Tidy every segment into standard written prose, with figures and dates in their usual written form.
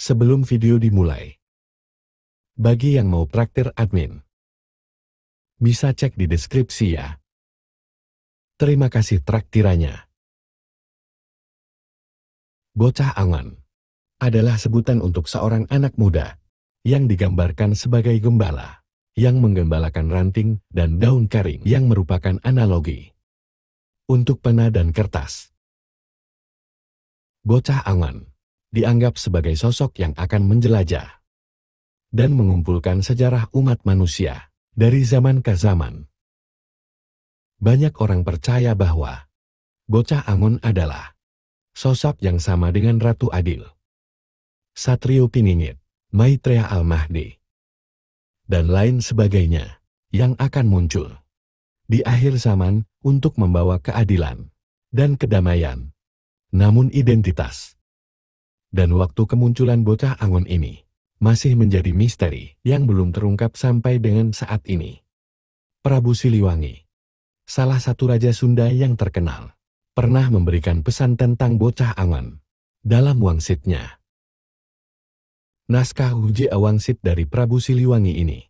Sebelum video dimulai, bagi yang mau traktir admin, bisa cek di deskripsi ya. Terima kasih traktirannya. Bocah angon adalah sebutan untuk seorang anak muda yang digambarkan sebagai gembala yang menggembalakan ranting dan daun kering yang merupakan analogi untuk pena dan kertas. Bocah angon dianggap sebagai sosok yang akan menjelajah dan mengumpulkan sejarah umat manusia dari zaman ke zaman. Banyak orang percaya bahwa bocah angon adalah sosok yang sama dengan Ratu Adil, Satrio Piningit, Maitreya Al-Mahdi, dan lain sebagainya yang akan muncul di akhir zaman untuk membawa keadilan dan kedamaian. Namun identitas dan waktu kemunculan bocah angon ini masih menjadi misteri yang belum terungkap sampai dengan saat ini. Prabu Siliwangi, salah satu raja Sunda yang terkenal, pernah memberikan pesan tentang bocah angon dalam wangsitnya. Naskah Uji Awangsit dari Prabu Siliwangi ini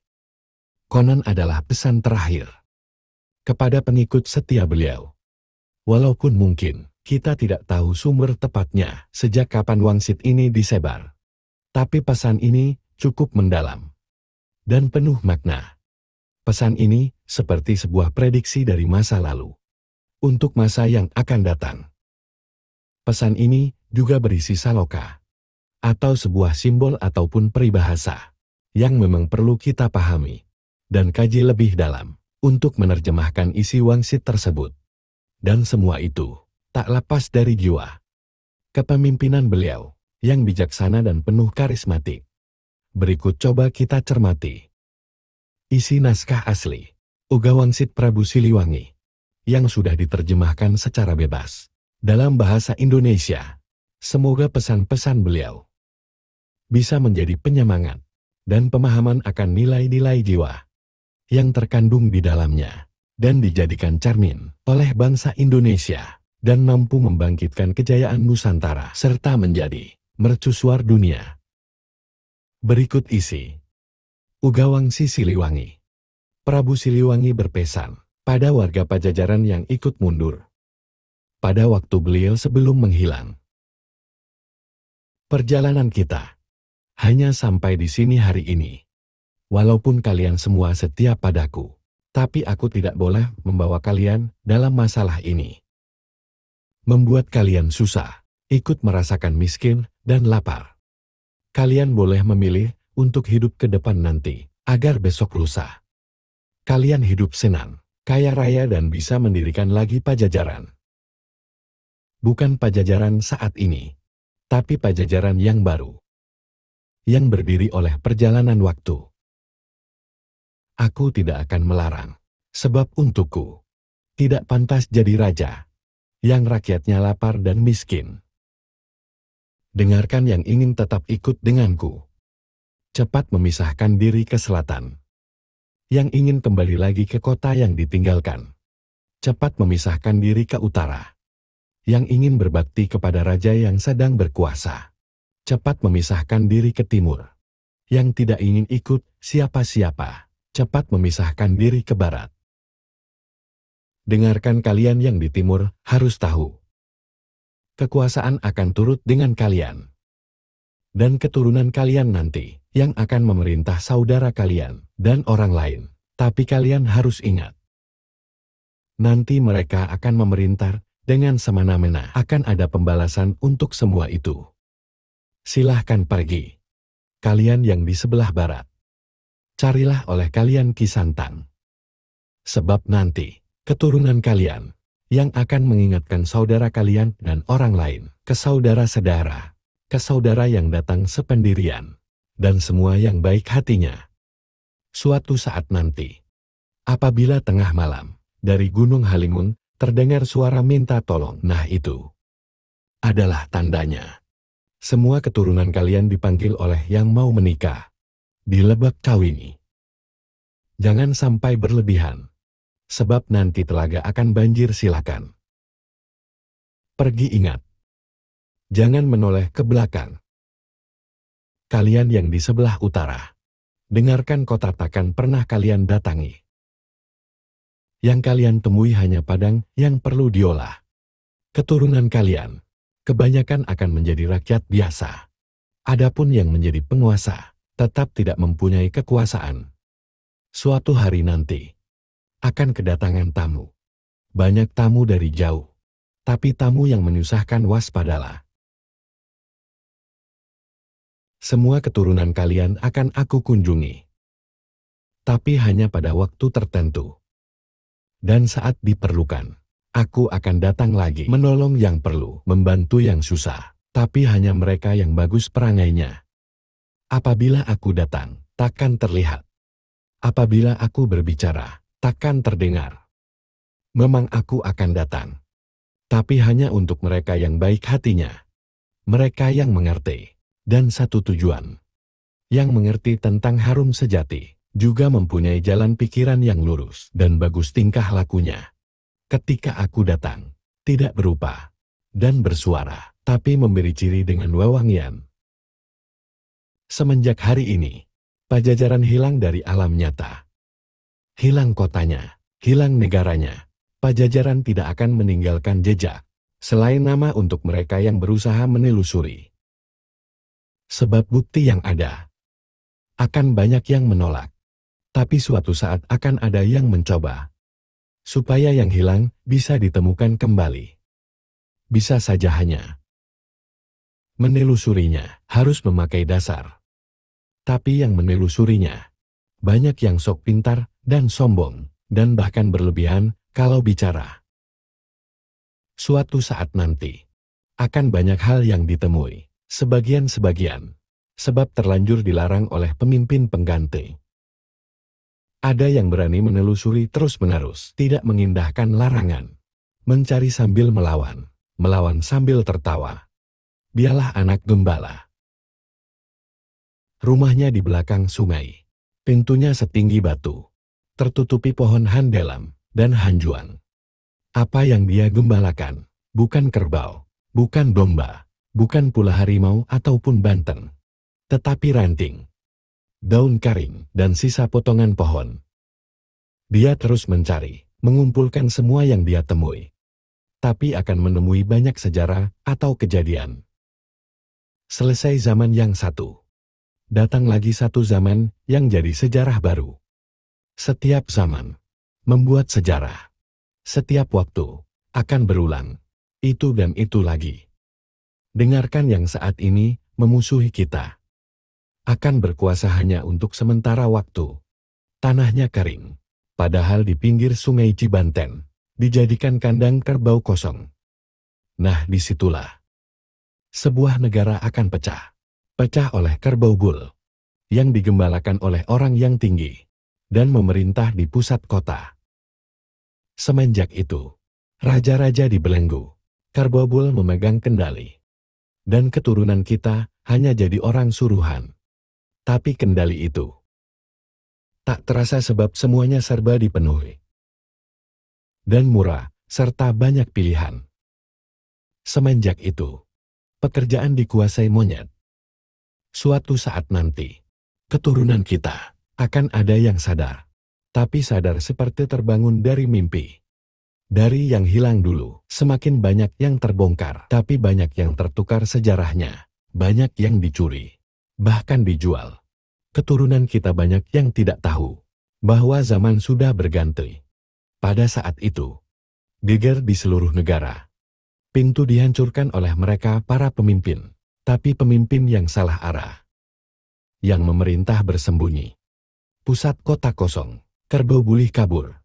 konon adalah pesan terakhir kepada pengikut setia beliau. Walaupun mungkin kita tidak tahu sumber tepatnya sejak kapan wangsit ini disebar, tapi pesan ini cukup mendalam dan penuh makna. Pesan ini seperti sebuah prediksi dari masa lalu untuk masa yang akan datang. Pesan ini juga berisi saloka atau sebuah simbol ataupun peribahasa yang memang perlu kita pahami dan kaji lebih dalam untuk menerjemahkan isi wangsit tersebut. Dan semua itu tak lepas dari jiwa kepemimpinan beliau yang bijaksana dan penuh karismatik. Berikut coba kita cermati isi naskah asli Uga Wangsit Prabu Siliwangi yang sudah diterjemahkan secara bebas dalam bahasa Indonesia. Semoga pesan-pesan beliau bisa menjadi penyemangat dan pemahaman akan nilai-nilai jiwa yang terkandung di dalamnya dan dijadikan cermin oleh bangsa Indonesia dan mampu membangkitkan kejayaan Nusantara serta menjadi mercusuar dunia. Berikut isi Uga Wangsit Siliwangi. Prabu Siliwangi berpesan pada warga Pajajaran yang ikut mundur pada waktu beliau sebelum menghilang. Perjalanan kita hanya sampai di sini hari ini. Walaupun kalian semua setia padaku, tapi aku tidak boleh membawa kalian dalam masalah ini. Membuat kalian susah, ikut merasakan miskin dan lapar. Kalian boleh memilih untuk hidup ke depan nanti, agar besok lusa kalian hidup senang, kaya raya dan bisa mendirikan lagi Pajajaran. Bukan Pajajaran saat ini, tapi Pajajaran yang baru, yang berdiri oleh perjalanan waktu. Aku tidak akan melarang, sebab untukku tidak pantas jadi raja yang rakyatnya lapar dan miskin. Dengarkan yang ingin tetap ikut denganku. Cepat memisahkan diri ke selatan. Yang ingin kembali lagi ke kota yang ditinggalkan, cepat memisahkan diri ke utara. Yang ingin berbakti kepada raja yang sedang berkuasa, cepat memisahkan diri ke timur. Yang tidak ingin ikut siapa-siapa, cepat memisahkan diri ke barat. Dengarkan kalian yang di timur harus tahu. Kekuasaan akan turut dengan kalian. Dan keturunan kalian nanti yang akan memerintah saudara kalian dan orang lain. Tapi kalian harus ingat. Nanti mereka akan memerintah dengan semena-mena. Akan ada pembalasan untuk semua itu. Silahkan pergi. Kalian yang di sebelah barat. Carilah oleh kalian Kisantang. Sebab nanti keturunan kalian yang akan mengingatkan saudara kalian dan orang lain ke saudara-saudara, ke saudara yang datang sependirian, dan semua yang baik hatinya. Suatu saat nanti, apabila tengah malam, dari Gunung Halimun terdengar suara minta tolong, nah itu adalah tandanya. Semua keturunan kalian dipanggil oleh yang mau menikah di Lebak Kawini. Jangan sampai berlebihan, sebab nanti telaga akan banjir. Silakan pergi, ingat. Jangan menoleh ke belakang. kalian yang di sebelah utara. Dengarkan kota takkan pernah kalian datangi. Yang kalian temui hanya padang yang perlu diolah. Keturunan kalian, kebanyakan akan menjadi rakyat biasa. Adapun yang menjadi penguasa, tetap tidak mempunyai kekuasaan. Suatu hari nanti, akan kedatangan tamu. Banyak tamu dari jauh. Tapi tamu yang menyusahkan waspadalah. Semua keturunan kalian akan aku kunjungi. Tapi hanya pada waktu tertentu. Dan saat diperlukan, aku akan datang lagi menolong yang perlu, membantu yang susah. Tapi hanya mereka yang bagus perangainya. Apabila aku datang, takkan terlihat. Apabila aku berbicara, takkan terdengar. Memang aku akan datang. Tapi hanya untuk mereka yang baik hatinya. Mereka yang mengerti. Dan satu tujuan. Yang mengerti tentang harum sejati. Juga mempunyai jalan pikiran yang lurus dan bagus tingkah lakunya. Ketika aku datang, tidak berupa dan bersuara, tapi memberi ciri dengan wewangian. Semenjak hari ini, Pajajaran hilang dari alam nyata. Hilang kotanya, hilang negaranya. Pajajaran tidak akan meninggalkan jejak, selain nama untuk mereka yang berusaha menelusuri. Sebab bukti yang ada, akan banyak yang menolak. Tapi suatu saat akan ada yang mencoba. Supaya yang hilang bisa ditemukan kembali. Bisa saja hanya menelusurinya harus memakai dasar. Tapi yang menelusurinya, banyak yang sok pintar dan sombong, dan bahkan berlebihan kalau bicara. Suatu saat nanti, akan banyak hal yang ditemui, sebagian-sebagian, sebab terlanjur dilarang oleh pemimpin pengganti. Ada yang berani menelusuri terus-menerus, tidak mengindahkan larangan. Mencari sambil melawan, melawan sambil tertawa. Dialah anak gembala. Rumahnya di belakang sungai. Pintunya setinggi batu. Tertutupi pohon handelam dan hanjuan. Apa yang dia gembalakan, bukan kerbau, bukan domba, bukan pula harimau ataupun banteng. Tetapi ranting, daun karing, dan sisa potongan pohon. Dia terus mencari, mengumpulkan semua yang dia temui. Tapi akan menemui banyak sejarah atau kejadian. Selesai zaman yang satu. Datang lagi satu zaman yang jadi sejarah baru. Setiap zaman membuat sejarah. Setiap waktu akan berulang. Itu dan itu lagi. Dengarkan yang saat ini memusuhi kita. Akan berkuasa hanya untuk sementara waktu. Tanahnya kering. Padahal di pinggir sungai Cibanten, dijadikan kandang kerbau kosong. Nah disitulah. Sebuah negara akan pecah. Pecah oleh kerbau bul. Yang digembalakan oleh orang yang tinggi. Dan memerintah di pusat kota. Semenjak itu, raja-raja dibelenggu. Kerbau bul memegang kendali. Dan keturunan kita hanya jadi orang suruhan. Tapi kendali itu tak terasa sebab semuanya serba dipenuhi. Dan murah, serta banyak pilihan. Semenjak itu, pekerjaan dikuasai monyet. Suatu saat nanti, keturunan kita akan ada yang sadar. Tapi sadar seperti terbangun dari mimpi. Dari yang hilang dulu, semakin banyak yang terbongkar. Tapi banyak yang tertukar sejarahnya. Banyak yang dicuri. Bahkan dijual. Keturunan kita banyak yang tidak tahu bahwa zaman sudah berganti. Pada saat itu, geger di seluruh negara. Pintu dihancurkan oleh mereka para pemimpin, tapi pemimpin yang salah arah. Yang memerintah bersembunyi. Pusat kota kosong, kerbau bulih kabur.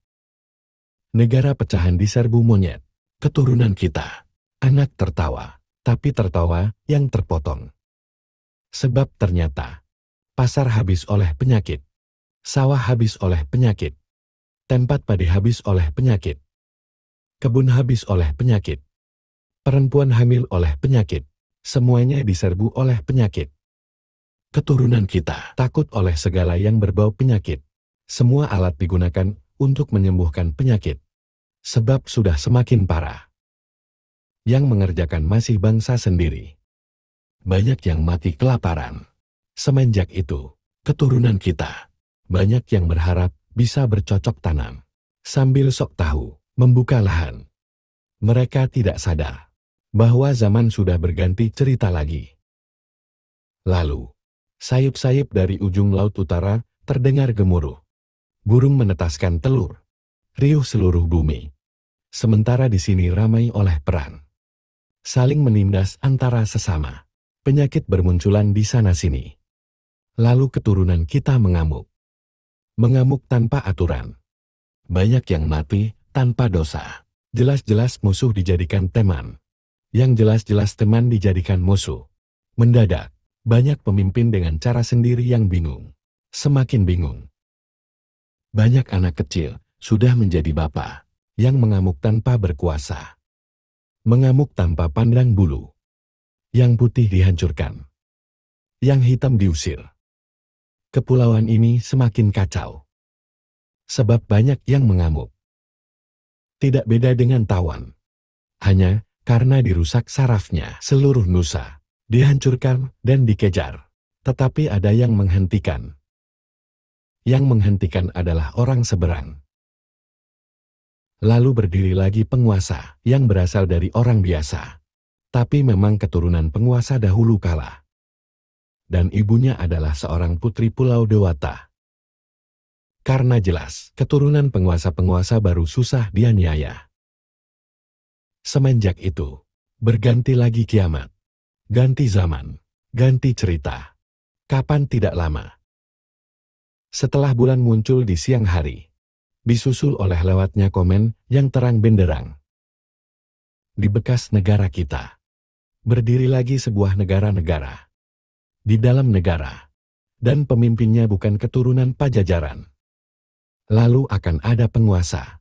Negara pecahan diserbu monyet, keturunan kita. Anak tertawa, tapi tertawa yang terpotong. Sebab ternyata, pasar habis oleh penyakit. Sawah habis oleh penyakit. Tempat padi habis oleh penyakit. Kebun habis oleh penyakit. Perempuan hamil oleh penyakit. Semuanya diserbu oleh penyakit. Keturunan kita takut oleh segala yang berbau penyakit. Semua alat digunakan untuk menyembuhkan penyakit. Sebab sudah semakin parah. Yang mengerjakan masih bangsa sendiri. Banyak yang mati kelaparan. Semenjak itu, keturunan kita, banyak yang berharap bisa bercocok tanam, sambil sok tahu, membuka lahan. Mereka tidak sadar bahwa zaman sudah berganti cerita lagi. Lalu, sayup-sayup dari ujung laut utara terdengar gemuruh. Burung menetaskan telur, riuh seluruh bumi. Sementara di sini ramai oleh perang. Saling menindas antara sesama. Penyakit bermunculan di sana-sini. Lalu keturunan kita mengamuk. Mengamuk tanpa aturan. Banyak yang mati tanpa dosa. Jelas-jelas musuh dijadikan teman. Yang jelas-jelas teman dijadikan musuh. Mendadak, banyak pemimpin dengan cara sendiri yang bingung. Semakin bingung. Banyak anak kecil sudah menjadi bapa yang mengamuk tanpa berkuasa. Mengamuk tanpa pandang bulu. Yang putih dihancurkan. Yang hitam diusir. Kepulauan ini semakin kacau. Sebab banyak yang mengamuk. Tidak beda dengan tawan. Hanya karena dirusak sarafnya seluruh nusa. Dihancurkan dan dikejar. Tetapi ada yang menghentikan. Yang menghentikan adalah orang seberang. Lalu berdiri lagi penguasa yang berasal dari orang biasa. Tapi memang keturunan penguasa dahulu kala. Dan ibunya adalah seorang putri Pulau Dewata. Karena jelas, keturunan penguasa-penguasa baru susah dianiaya. Semenjak itu, berganti lagi kiamat. Ganti zaman, ganti cerita. Kapan tidak lama. Setelah bulan muncul di siang hari, disusul oleh lewatnya komen yang terang benderang. Di bekas negara kita, berdiri lagi sebuah negara-negara. Di dalam negara, dan pemimpinnya bukan keturunan Pajajaran. Lalu akan ada penguasa.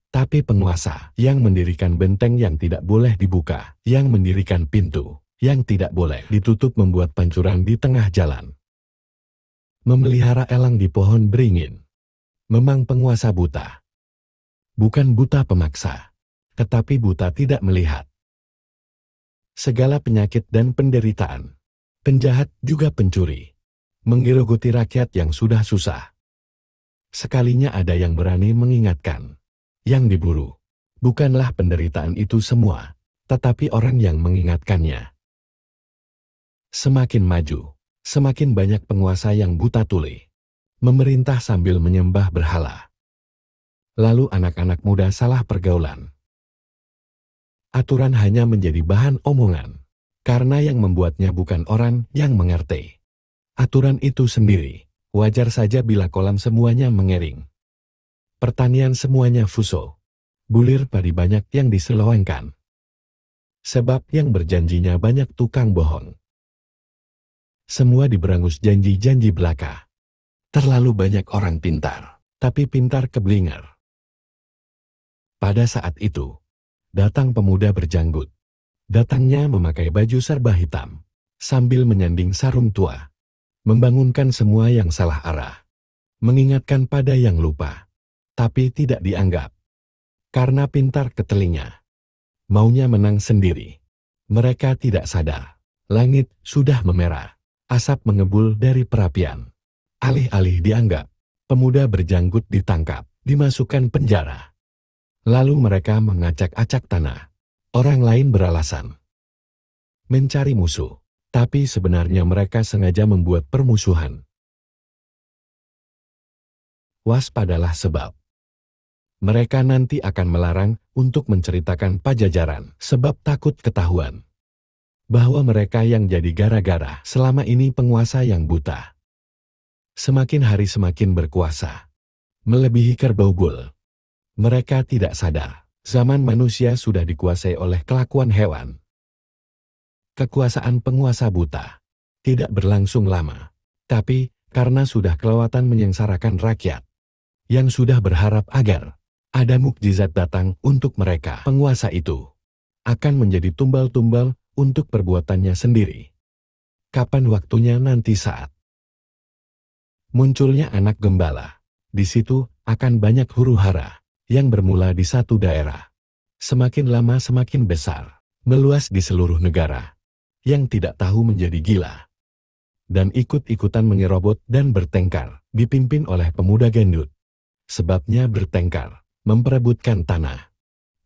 Tapi penguasa yang mendirikan benteng yang tidak boleh dibuka, yang mendirikan pintu, yang tidak boleh ditutup membuat pancuran di tengah jalan. Memelihara elang di pohon beringin. Memang penguasa buta. Bukan buta pemaksa, tetapi buta tidak melihat. Segala penyakit dan penderitaan. Penjahat juga pencuri. Menggerogoti rakyat yang sudah susah. Sekalinya ada yang berani mengingatkan. Yang diburu. Bukanlah penderitaan itu semua, tetapi orang yang mengingatkannya. Semakin maju, semakin banyak penguasa yang buta tuli. Memerintah sambil menyembah berhala. Lalu anak-anak muda salah pergaulan. Aturan hanya menjadi bahan omongan. Karena yang membuatnya bukan orang yang mengerti. Aturan itu sendiri, wajar saja bila kolam semuanya mengering. Pertanian semuanya fuso. Bulir padi banyak yang diselewengkan. Sebab yang berjanjinya banyak tukang bohong. Semua diberangus janji-janji belaka. Terlalu banyak orang pintar, tapi pintar keblinger. Pada saat itu, datang pemuda berjanggut. Datangnya memakai baju serba hitam, sambil menyanding sarung tua. Membangunkan semua yang salah arah. Mengingatkan pada yang lupa, tapi tidak dianggap. Karena pintar ke telinga. Maunya menang sendiri. Mereka tidak sadar. Langit sudah memerah. Asap mengebul dari perapian. Alih-alih dianggap, pemuda berjanggut ditangkap, dimasukkan penjara. Lalu mereka mengacak-acak tanah. Orang lain beralasan mencari musuh, tapi sebenarnya mereka sengaja membuat permusuhan. Waspadalah sebab mereka nanti akan melarang untuk menceritakan Pajajaran sebab takut ketahuan bahwa mereka yang jadi gara-gara selama ini penguasa yang buta. Semakin hari semakin berkuasa, melebihi kerbau bul. Mereka tidak sadar. Zaman manusia sudah dikuasai oleh kelakuan hewan. Kekuasaan penguasa buta tidak berlangsung lama, tapi karena sudah kelewatan menyengsarakan rakyat, yang sudah berharap agar ada mukjizat datang untuk mereka, penguasa itu akan menjadi tumbal-tumbal untuk perbuatannya sendiri. Kapan waktunya nanti saat munculnya anak gembala, di situ akan banyak huru-hara. Yang bermula di satu daerah, semakin lama semakin besar, meluas di seluruh negara, yang tidak tahu menjadi gila. dan ikut-ikutan mengerobot dan bertengkar, dipimpin oleh pemuda gendut. Sebabnya bertengkar, memperebutkan tanah.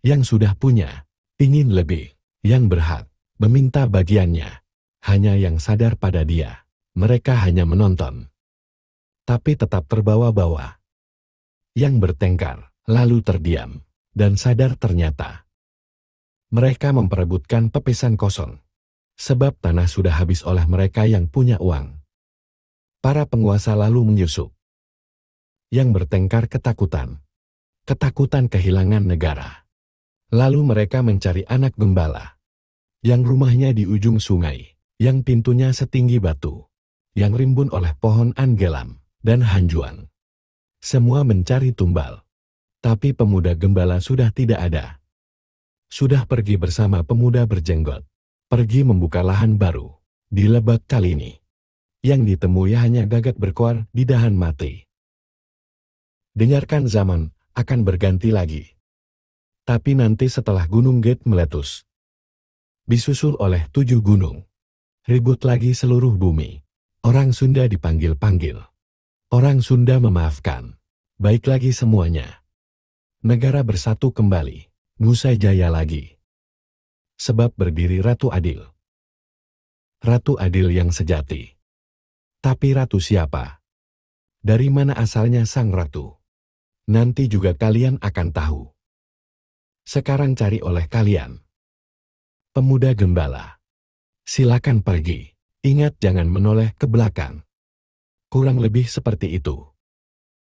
Yang sudah punya, ingin lebih, yang berhak, meminta bagiannya. Hanya yang sadar pada dia, mereka hanya menonton. Tapi tetap terbawa-bawa. Yang bertengkar, lalu terdiam, dan sadar ternyata. Mereka memperebutkan pepesan kosong. Sebab tanah sudah habis oleh mereka yang punya uang. Para penguasa lalu menyusup. Yang bertengkar ketakutan. Ketakutan kehilangan negara. Lalu mereka mencari anak gembala. Yang rumahnya di ujung sungai. Yang pintunya setinggi batu. Yang rimbun oleh pohon anggelam dan hanjuang. Semua mencari tumbal. Tapi pemuda gembala sudah tidak ada. Sudah pergi bersama pemuda berjenggot. Pergi membuka lahan baru. Di Lebak kali ini. Yang ditemui hanya gagak berkoar di dahan mati. Dengarkan, zaman akan berganti lagi. Tapi nanti setelah Gunung Gate meletus. Disusul oleh 7 gunung. Ribut lagi seluruh bumi. Orang Sunda dipanggil-panggil. Orang Sunda memaafkan. Baik lagi semuanya. Negara bersatu kembali. Nusa Jaya lagi. Sebab berdiri Ratu Adil. Ratu Adil yang sejati. Tapi ratu siapa? Dari mana asalnya sang ratu? Nanti juga kalian akan tahu. Sekarang cari oleh kalian. Pemuda gembala. Silakan pergi. Ingat jangan menoleh ke belakang. Kurang lebih seperti itu.